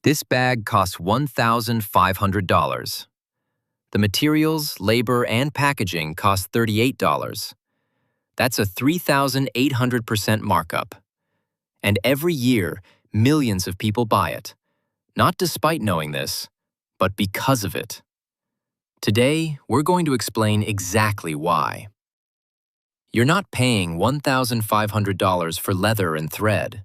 This bag costs $1,500. The materials, labor, and packaging cost $38. That's a 3,800% markup. And every year, millions of people buy it, not despite knowing this, but because of it. Today, we're going to explain exactly why. You're not paying $1,500 for leather and thread.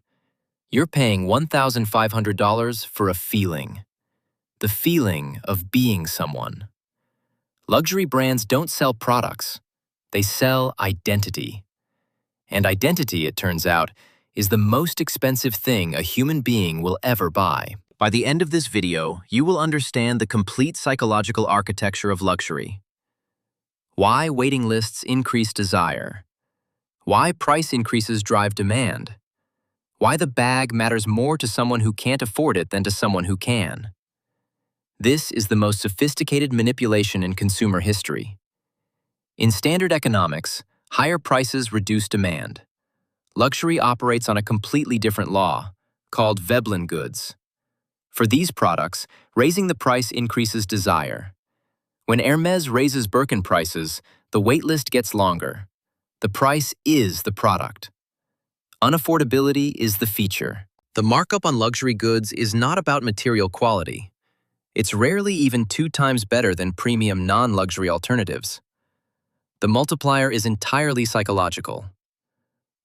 You're paying $1,500 for a feeling. The feeling of being someone. Luxury brands don't sell products. They sell identity. And identity, it turns out, is the most expensive thing a human being will ever buy. By the end of this video, you will understand the complete psychological architecture of luxury. Why waiting lists increase desire. Why price increases drive demand. Why the bag matters more to someone who can't afford it than to someone who can. This is the most sophisticated manipulation in consumer history. In standard economics, higher prices reduce demand. Luxury operates on a completely different law, called Veblen goods. For these products, raising the price increases desire. When Hermes raises Birkin prices, the waitlist gets longer. The price is the product. Unaffordability is the feature. The markup on luxury goods is not about material quality. It's rarely even 2 times better than premium non-luxury alternatives. The multiplier is entirely psychological.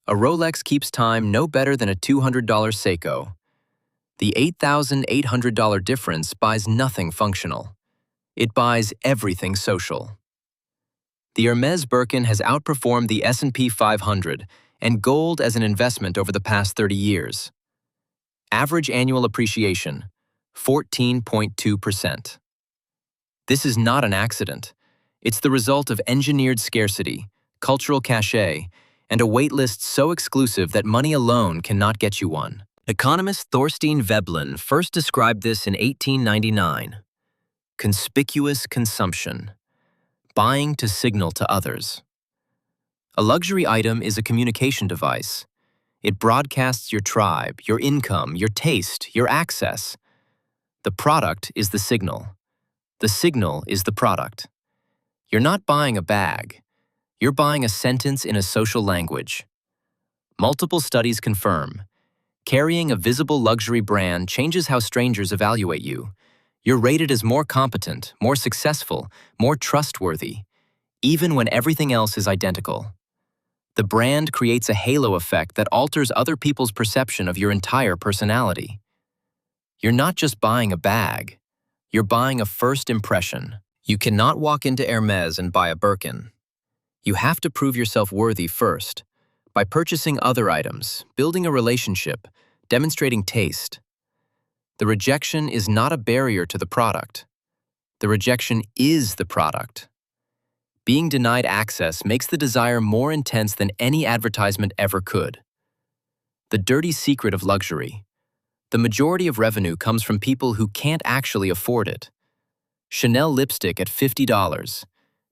A Rolex keeps time no better than a $200 Seiko. The $8,800 difference buys nothing functional. It buys everything social. The Hermes Birkin has outperformed the S&P 500 and gold as an investment over the past 30 years. Average annual appreciation, 14.2%. This is not an accident. It's the result of engineered scarcity, cultural cachet, and a waitlist so exclusive that money alone cannot get you one. Economist Thorstein Veblen first described this in 1899. Conspicuous consumption. Buying to signal to others. A luxury item is a communication device. It broadcasts your tribe, your income, your taste, your access. The product is the signal. The signal is the product. You're not buying a bag. You're buying a sentence in a social language. Multiple studies confirm. Carrying a visible luxury brand changes how strangers evaluate you. You're rated as more competent, more successful, more trustworthy, even when everything else is identical. The brand creates a halo effect that alters other people's perception of your entire personality. You're not just buying a bag. You're buying a first impression. You cannot walk into Hermes and buy a Birkin. You have to prove yourself worthy first, by purchasing other items, building a relationship, demonstrating taste. The rejection is not a barrier to the product. The rejection is the product. Being denied access makes the desire more intense than any advertisement ever could. The dirty secret of luxury. The majority of revenue comes from people who can't actually afford it. Chanel lipstick at $50,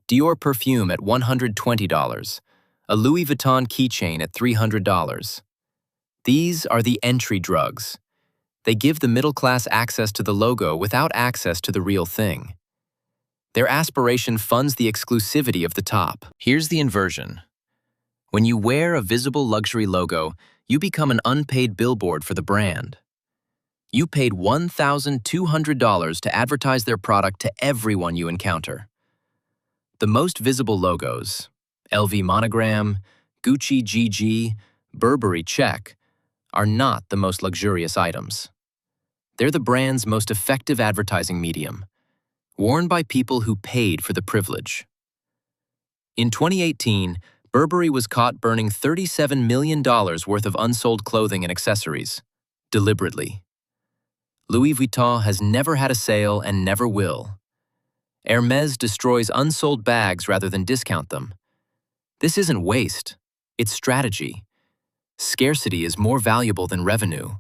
Dior perfume at $120, a Louis Vuitton keychain at $300. These are the entry drugs. They give the middle class access to the logo without access to the real thing. Their aspiration funds the exclusivity of the top. Here's the inversion. When you wear a visible luxury logo, you become an unpaid billboard for the brand. You paid $1,200 to advertise their product to everyone you encounter. The most visible logos, LV monogram, Gucci GG, Burberry check, are not the most luxurious items. They're the brand's most effective advertising medium, worn by people who paid for the privilege. In 2018, Burberry was caught burning $37 million worth of unsold clothing and accessories, deliberately. Louis Vuitton has never had a sale and never will. Hermes destroys unsold bags rather than discount them. This isn't waste, it's strategy. Scarcity is more valuable than revenue.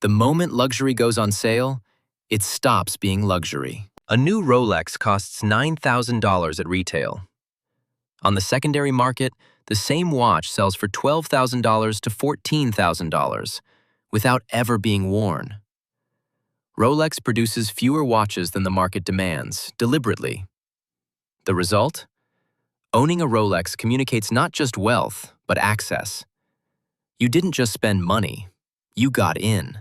The moment luxury goes on sale, it stops being luxury. A new Rolex costs $9,000 at retail. On the secondary market, the same watch sells for $12,000 to $14,000 without ever being worn. Rolex produces fewer watches than the market demands, deliberately. The result? Owning a Rolex communicates not just wealth, but access. You didn't just spend money, you got in.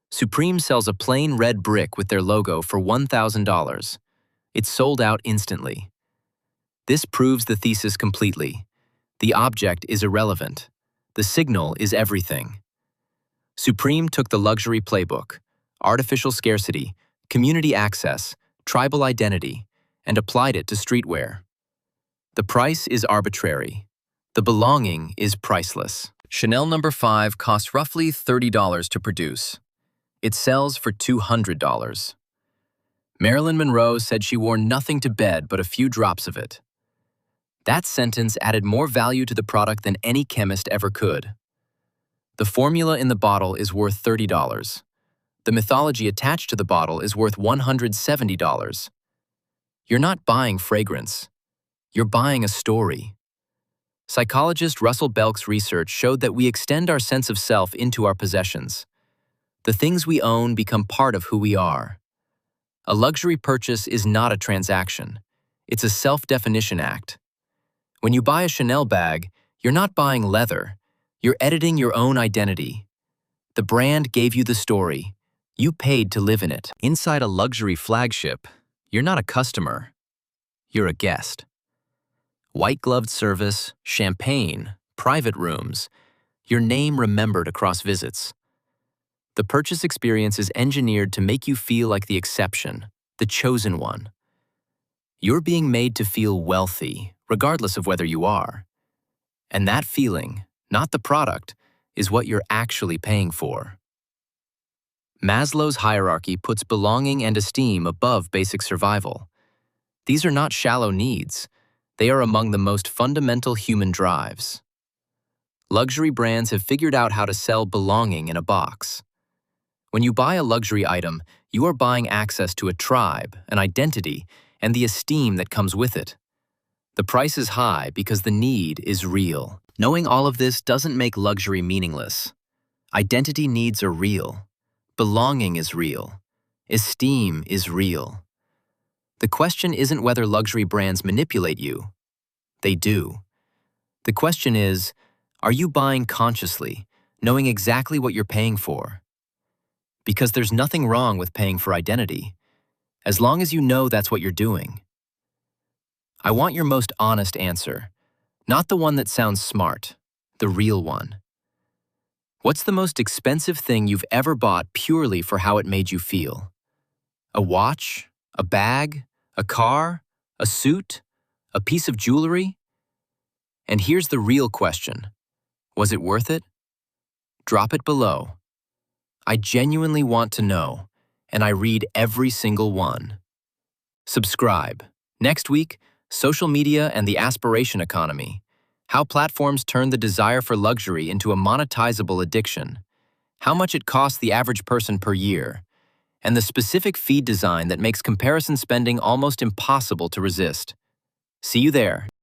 Supreme sells a plain red brick with their logo for $1,000. It's sold out instantly. This proves the thesis completely. The object is irrelevant. The signal is everything. Supreme took the luxury playbook, artificial scarcity, community access, tribal identity, and applied it to streetwear. The price is arbitrary. The belonging is priceless. Chanel No. 5 costs roughly $30 to produce. It sells for $200. Marilyn Monroe said she wore nothing to bed but a few drops of it. That sentence added more value to the product than any chemist ever could. The formula in the bottle is worth $30. The mythology attached to the bottle is worth $170. You're not buying fragrance. You're buying a story. Psychologist Russell Belk's research showed that we extend our sense of self into our possessions. The things we own become part of who we are. A luxury purchase is not a transaction. It's a self-definition act. When you buy a Chanel bag, you're not buying leather. You're editing your own identity. The brand gave you the story. You paid to live in it. Inside a luxury flagship, you're not a customer. You're a guest. White-gloved service, champagne, private rooms, your name remembered across visits. The purchase experience is engineered to make you feel like the exception, the chosen one. You're being made to feel wealthy, regardless of whether you are. And that feeling, not the product, is what you're actually paying for. Maslow's hierarchy puts belonging and esteem above basic survival. These are not shallow needs. They are among the most fundamental human drives. Luxury brands have figured out how to sell belonging in a box. When you buy a luxury item, you are buying access to a tribe, an identity, and the esteem that comes with it. The price is high because the need is real. Knowing all of this doesn't make luxury meaningless. Identity needs are real. Belonging is real. Esteem is real. The question isn't whether luxury brands manipulate you. They do. The question is, are you buying consciously, knowing exactly what you're paying for? Because there's nothing wrong with paying for identity, as long as you know that's what you're doing. I want your most honest answer, not the one that sounds smart, the real one. What's the most expensive thing you've ever bought purely for how it made you feel? A watch? A bag? A car? A suit? A piece of jewelry? And here's the real question. Was it worth it? Drop it below. I genuinely want to know, and I read every single one. Subscribe. Next week, social media and the aspiration economy. How platforms turn the desire for luxury into a monetizable addiction. How much it costs the average person per year. And the specific feed design that makes comparison spending almost impossible to resist. See you there.